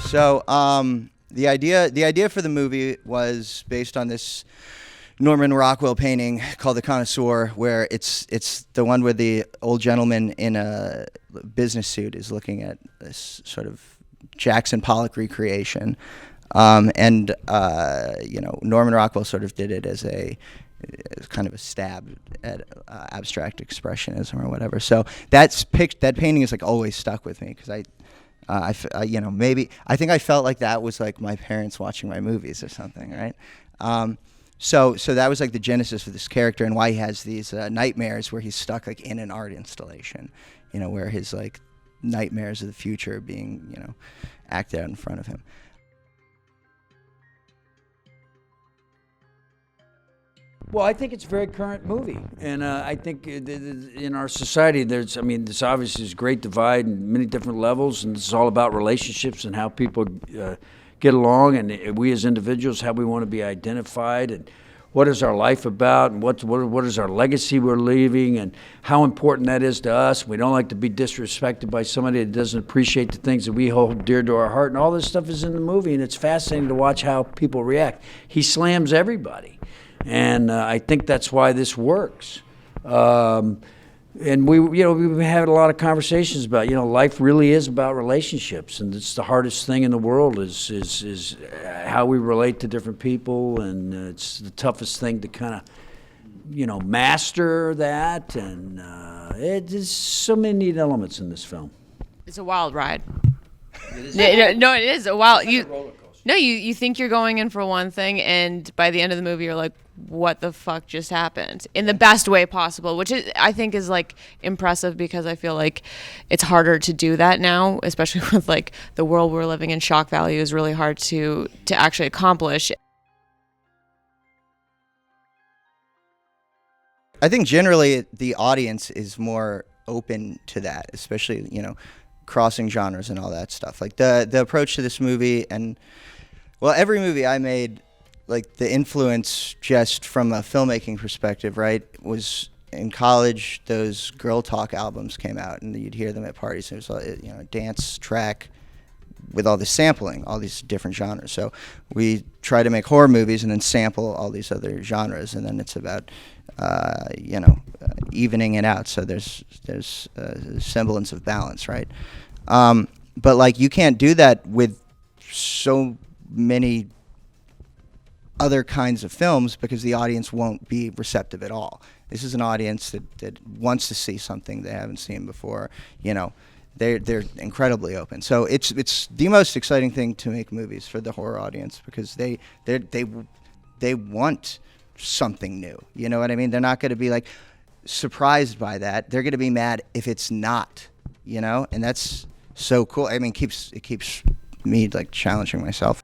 So the idea for the movie was based on this Norman Rockwell painting called The Connoisseur, where it's the one where the old gentleman in a business suit is looking at this sort of Jackson Pollock recreation. Norman Rockwell sort of did it as kind of a stab at abstract expressionism or whatever. So that painting is like always stuck with me because maybe I think I felt like that was like my parents watching my movies or something, right? So that was like the genesis of this character and why he has these nightmares where he's stuck like in an art installation, where his like nightmares of the future are being, acted out in front of him. Well, I think it's a very current movie, and I think in our society, this obviously is a great divide in many different levels, and this is all about relationships and how people get along, and we as individuals, how we want to be identified, and what is our life about, and what is our legacy we're leaving, and how important that is to us. We don't like to be disrespected by somebody that doesn't appreciate the things that we hold dear to our heart, and all this stuff is in the movie, and it's fascinating to watch how people react. He slams everybody. And I think that's why this works. And we've had a lot of conversations about, life really is about relationships, and it's the hardest thing in the world is how we relate to different people, and it's the toughest thing to kind of, master that, and there's so many neat elements in this film. It's a wild ride. No, it is a wild. You think you're going in for one thing, and by the end of the movie, you're like, what the fuck just happened? In the best way possible, which I think is like impressive because I feel like it's harder to do that now, especially with like the world we're living in. Shock value is really hard to actually accomplish. I think generally the audience is more open to that, especially, crossing genres and all that stuff. Like the approach to this movie and, well, every movie I made, like the influence just from a filmmaking perspective, right, was in college, those Girl Talk albums came out and you'd hear them at parties. It was a dance track with all this sampling, all these different genres. So we try to make horror movies and then sample all these other genres, and then it's about evening it out. So there's a semblance of balance, right? But like you can't do that with so many other kinds of films because the audience won't be receptive at all. This is an audience that wants to see something they haven't seen before. They're incredibly open. So it's the most exciting thing to make movies for the horror audience because they want something new. You know what I mean? They're not going to be like surprised by that. They're going to be mad if it's not. And that's so cool. I mean, it keeps me like challenging myself.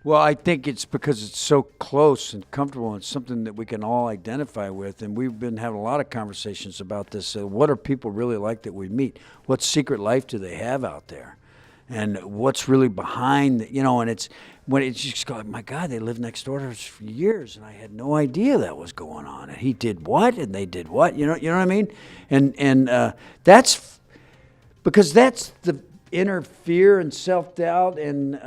Well, I think it's because it's so close and comfortable and something that we can all identify with. And we've been having a lot of conversations about this. What are people really like that we meet? What secret life do they have out there? And what's really behind, and it's when it's just going, my God, they lived next door to us for years, and I had no idea that was going on. And he did what, and they did what, you know what I mean? And that's because that's the inner fear and self-doubt and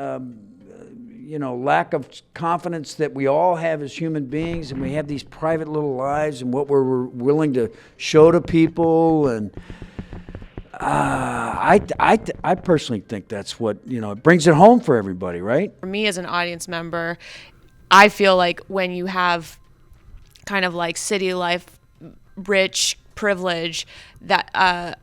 lack of confidence that we all have as human beings, and we have these private little lives and what we're willing to show to people. And I personally think that's what, it brings it home for everybody, right? For me as an audience member, I feel like when you have kind of like city life, rich privilege, that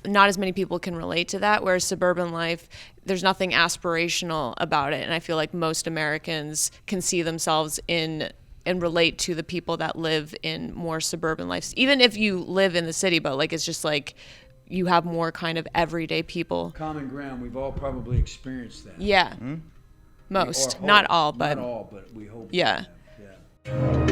not as many people can relate to that, whereas suburban life, there's nothing aspirational about it. And I feel like most Americans can see themselves in and relate to the people that live in more suburban lives. Even if you live in the city, but like it's just like you have more kind of everyday people. Common ground. We've all probably experienced that. Yeah. Most. Not all, but we hope. Yeah. Yeah.